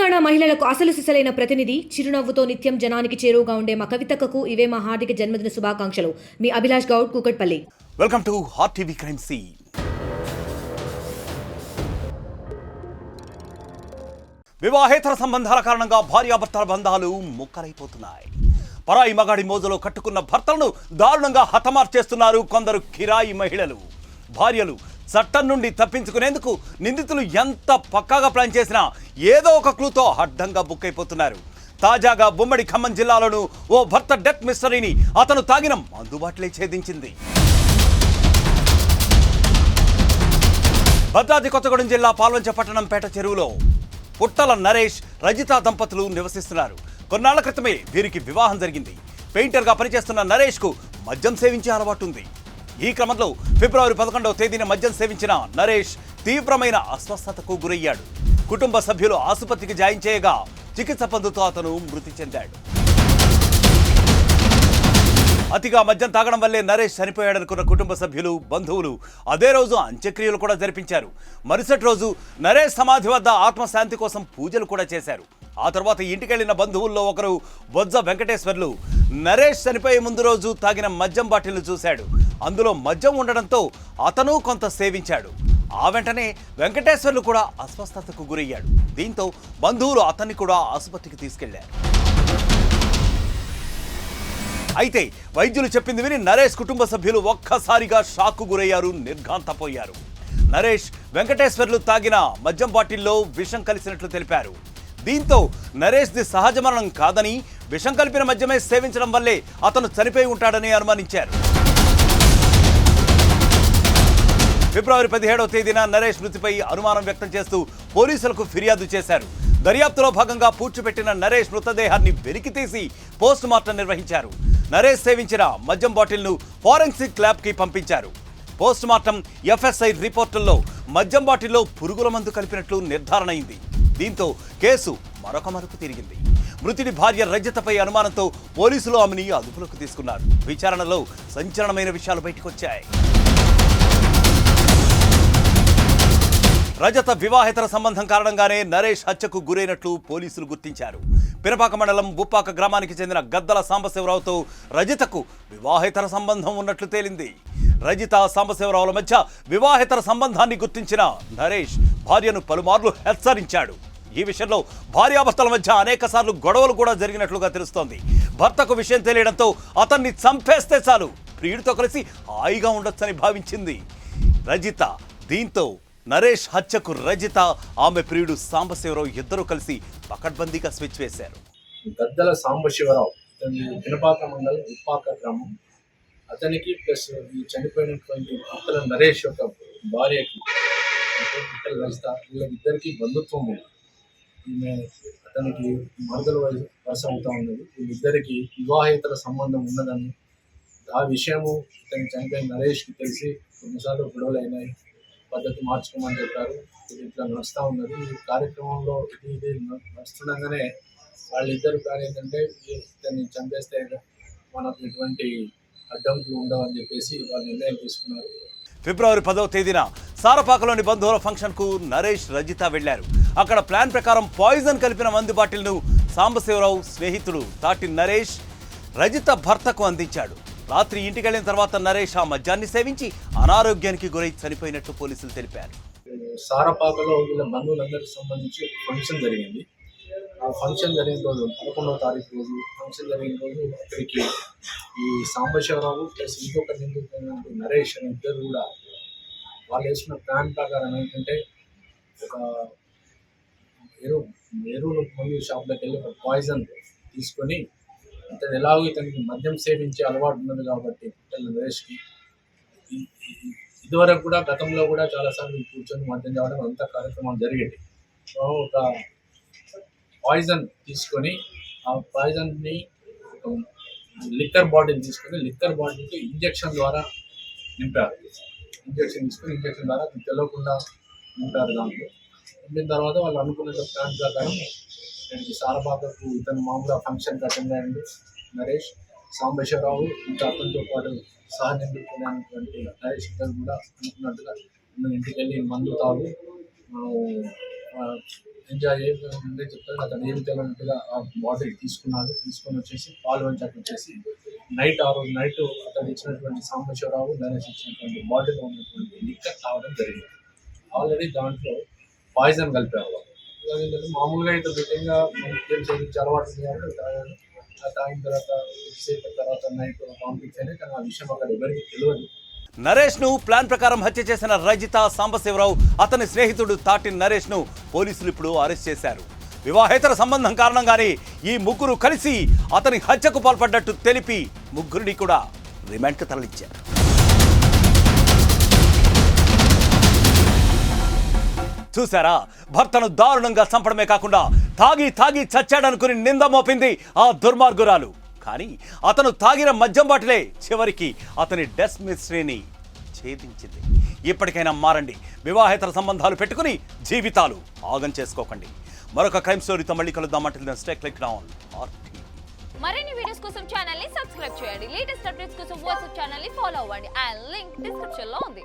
తెలంగాణ మహిళలకు అసలు సిసలైన ప్రతినిధి, చిరునవ్వుతో నిత్యం జనానికి చేరువగా ఉండే మా కవితక్కకు ఇవే మా హార్దిక జన్మదిన శుభాకాంక్షలు. మీ Abhilash Goud, Kukatpally. Welcome to hot TV crime scene. వివాహేతర సంబంధాల కారణంగా భార్యాభర్తల బంధాలు ముక్కలైపోతున్నాయి. పరాయి మగాడి మోజులో కట్టుకున్న భర్తలను దారుణంగా హతమార్చేస్తున్నారు కొందరు కిరాయి మహిళలు. భార్యలు చట్టం నుండి తప్పించుకునేందుకు నిందితులు ఎంత పక్కాగా ప్లాన్ చేసినా ఏదో ఒక క్లూతో అడ్డంగా బుక్ అయిపోతున్నారు. తాజాగా ఉమ్మడి ఖమ్మం జిల్లాలోనూ ఓ భర్త డెత్ మిస్టరీని అతను తాగిన మందుబాటిలే ఛేదించింది. భద్రాద్రి కొత్తగూడెం జిల్లా పాల్వంచ పట్టణం పేట చెరువులో పుట్టల నరేష్, రజిత దంపతులు నివసిస్తున్నారు. కొన్నాళ్ల క్రితమే వీరికి వివాహం జరిగింది. పెయింటర్గా పనిచేస్తున్న నరేష్కు మద్యం సేవించే అలవాటు ఉంది. ఈ క్రమంలో ఫిబ్రవరి 11వ తేదీన మద్యం సేవించిన నరేష్ తీవ్రమైన అస్వస్థతకు గురయ్యాడు. కుటుంబ సభ్యులు ఆసుపత్రికి జాయిన్ చేయగా చికిత్స పొందుతూ అతను మృతి చెందాడు. అతిగా మద్యం తాగడం వల్లే నరేష్ చనిపోయాడనుకున్న కుటుంబ సభ్యులు, బంధువులు అదే రోజు అంత్యక్రియలు కూడా జరిపించారు. మరుసటి రోజు నరేష్ సమాధి వద్ద ఆత్మశాంతి కోసం పూజలు కూడా చేశారు. ఆ తర్వాత ఇంటికెళ్లిన బంధువుల్లో ఒకరు బొజ్జ వెంకటేశ్వర్లు నరేష్ చనిపోయే ముందు రోజు తాగిన మద్యం బాటిల్ను చూశాడు. అందులో మద్యం ఉండడంతో అతను కొంత సేవించాడు. ఆ వెంటనే వెంకటేశ్వర్లు కూడా అస్వస్థతకు గురయ్యాడు. దీంతో బంధువులు అతన్ని కూడా ఆసుపత్రికి తీసుకెళ్లారు. అయితే వైద్యులు చెప్పింది విని నరేష్ కుటుంబ సభ్యులు ఒక్కసారిగా షాక్కు గురయ్యారు, నిర్ఘాంతపోయారు. నరేష్, వెంకటేశ్వర్లు తాగిన మద్యం బాటిల్లో విషం కలిసినట్లు తెలిపారు. దీంతో నరేష్ది సహజ మరణం కాదని, విషం కలిపిన మద్యమే సేవించడం వల్లే అతను చనిపోయి ఉంటాడని అనుమానించారు. ఫిబ్రవరి 17వ తేదీన నరేష్ మృతిపై అనుమానం వ్యక్తం చేస్తూ పోలీసులకు ఫిర్యాదు చేశారు. దర్యాప్తులో భాగంగా పూడ్చిపెట్టిన నరేష్ మృతదేహాన్ని వెలికితీసి పోస్ట్ మార్టం నిర్వహించారు. నరేష్ సేవించిన మద్యం బాటిల్ను ఫోరెన్సిక్ ల్యాబ్కి పంపించారు. పోస్ట్ మార్టం ఎఫ్ఎస్ఐ రిపోర్టుల్లో మద్యం బాటిల్లో పురుగుల మందు కలిపినట్లు నిర్ధారణ అయింది. దీంతో కేసు మరొక మలుపు తిరిగింది. మృతుడి భార్య రజితపై అనుమానంతో పోలీసులు ఆమెని అదుపులోకి తీసుకున్నారు. విచారణలో సంచలనమైన విషయాలు బయటకొచ్చాయి. రజత వివాహేతర సంబంధం కారణంగానే నరేష్ హత్యకు గురైనట్లు పోలీసులు గుర్తించారు. పినపాక మండలం ఉప్పాక గ్రామానికి చెందిన గద్దల సాంబశివరావుతో రజితకు వివాహేతర సంబంధం ఉన్నట్లు తేలింది. రజిత, సాంబశివరావుల మధ్య వివాహేతర సంబంధాన్ని గుర్తించిన నరేష్ భార్యను పలుమార్లు హెచ్చరించాడు. ఈ విషయంలో భార్యాభర్తల మధ్య అనేక సార్లు గొడవలు కూడా జరిగినట్లుగా తెలుస్తోంది. భర్తకు విషయం తెలియడంతో అతన్ని చంపేస్తే చాలు, ప్రియుడితో కలిసి హాయిగా ఉండొచ్చని భావించింది రజిత. దీంతో నరేష్ హత్యకు రజిత, ఆమె ప్రియుడు సాంబశివరావు ఇద్దరూ కలిసి పకడ్బందీగా స్విచ్ వేశారు. గద్దల సాంబశివరావు పినపాక మండలం ఉప్పాక గ్రామం. అతనికి ప్లస్ ఈ చనిపోయినటువంటి పుట్టల నరేష్ యొక్క భార్యకి పుట్టల రజిత, వీళ్ళిద్దరికి బంధుత్వం ఉంది. ఈమె అతనికి మరదల వరుస అవుతా ఉన్నది. వీళ్ళిద్దరికి వివాహేతర సంబంధం ఉన్నదని ఆ విషయము ఇతను చనిపోయిన నరేష్కి తెలిసి కొన్నిసార్లు గొడవలు అయినాయి. పద్ధతి మార్చుకోమని చెప్పారు. ఇది ఇట్లా నడుస్తూ ఉన్నది. ఈ కార్యక్రమంలో ఇది నడుస్తుండగానే వాళ్ళిద్దరు ప్లాన్ ఏంటంటే ఇతన్ని చంపేస్తే మనకు ఎటువంటి అడ్డంకులు ఉండవని చెప్పేసి వాళ్ళు నిర్ణయం తీసుకున్నారు. ఫిబ్రవరి 10వ తేదీన సారపాకలోని బంధువుల ఫంక్షన్కు నరేష్, రజిత వెళ్లారు. అక్కడ ప్లాన్ ప్రకారం పాయిజన్ కలిపిన మందు బాటిల్ను సాంబశివరావు స్నేహితుడు తాటి నరేష్ రజిత భర్తకు అందించాడు. రాత్రి ఇంటికి వెళ్ళిన తర్వాత నరేష్ ఆ మద్యాన్ని సేవించి అనారోగ్యానికి గురై చనిపోయినట్టు పోలీసులు తెలిపారు. సారపాకలో వీళ్ళ బంధువులందరికి సంబంధించి ఫంక్షన్ జరిగింది. ఆ ఫంక్షన్ జరిగిన రోజు 11వ తారీఖు రోజు ఫంక్షన్ జరిగిన రోజు అక్కడికి ఈ సాంబశివరావు ప్లస్ ఇంకొక నిందితుడు నరేష్ అని ఇద్దరు కూడా వాళ్ళు వేసిన ప్లాన్ ప్రకారం ఏంటంటే ఒక ఎరువులు మందు షాప్లోకి వెళ్ళి ఒక పాయిజన్ తీసుకొని ఇతను ఎలాగో ఇతనికి మద్యం సేవించే అలవాటు ఉన్నది కాబట్టి పుట్టల నరేష్కి ఇదివరకు కూడా గతంలో కూడా చాలాసార్లు కూర్చొని మద్యం తాగడం అంత కార్యక్రమాలు జరిగేది. సో ఒక పాయిజన్ తీసుకొని ఆ పాయిజన్ని లిక్కర్ బాటిల్ తీసుకొని లిక్కర్ బాటిల్కి ఇంజెక్షన్ ద్వారా నింపారు. ఇంజెక్షన్ తీసుకొని ఇంజెక్షన్ ద్వారా తెలియకుండా నింపారు. దాంట్లో నింపిన తర్వాత వాళ్ళు అనుకున్న ప్లాన్ ప్రకారం దానికి సారపాకకు ఇతను మామూలుగా ఫంక్షన్కి అటెండ్ అయ్యిండు నరేష్. సాంబశివరావు ఇంకా అతనితో పాటు సహనిందుకునేటువంటి నరేష్ ఇద్దరు కూడా అనుకున్నట్టుగా ఇంటికి వెళ్ళి మందు తాగు ఎంజాయ్ చేయాలంటే చెప్తారు. అతను ఏమి తెలియనట్టుగా ఆ బాటిల్ తీసుకొని వచ్చేసి పాలు వంచాక వచ్చేసి ఆ రోజు నైట్ అతను ఇచ్చినటువంటి సాంబశివరావు నరేష్ ఇచ్చినటువంటి బాటిల్లో ఉన్నటువంటి లిక్కర్ తాగడం జరిగింది. ఆల్రెడీ దాంట్లో పాయిజన్ కలిపారు వాళ్ళు. ఏంటంటే మామూలుగా అయితే రొటీన్గా గేమ్ చేయించి అలవాటు ఉంది కాబట్టి తాగాను. తాగిన తర్వాత సేపటి తర్వాత నైట్ పంపించాను. కానీ ఆ విషయం అక్కడ ఎవరికి తెలియదు. నరేష్ను ప్లాన్ ప్రకారం హత్య చేసిన రజిత, సాంబశివరావు, అతని స్నేహితుడు తాటి నరేష్ను పోలీసులు ఇప్పుడు అరెస్ట్ చేశారు. వివాహేతర సంబంధం కారణంగానే ఈ ముగ్గురు కలిసి అతని హత్యకు పాల్పడ్డట్టు తెలిపి ముగ్గురిని కూడా రిమాండ్కు తరలించారు. చూసారా, భర్తను దారుణంగా చంపడమే కాకుండా తాగి చచ్చాడనుకుని నింద మోపింది ఆ దుర్మార్గురాలు. కానీ అతను తాగిన మద్యం బాటిలే చివరికి అతని డెస్ మిస్ట్రీని ఛేదించింది. ఇప్పటికైనా మారండి. వివాహేతర సంబంధాలు పెట్టుకుని జీవితాలు ఆగం చేసుకోకండి. మరొక క్రైమ్ స్టోరీతో మళ్ళీ కలుద్దాం. అంటే స్టే క్లిక్ డౌన్ RTV. మరిన్ని వీడియోస్ కోసం ఛానల్ ని సబ్స్క్రైబ్ చేయండి. లేటెస్ట్ అప్డేట్స్ కోసం వాట్సాప్ ఛానల్ ని ఫాలో అవ్వండి. ఆ లింక్ డిస్క్రిప్షన్ లో ఉంది.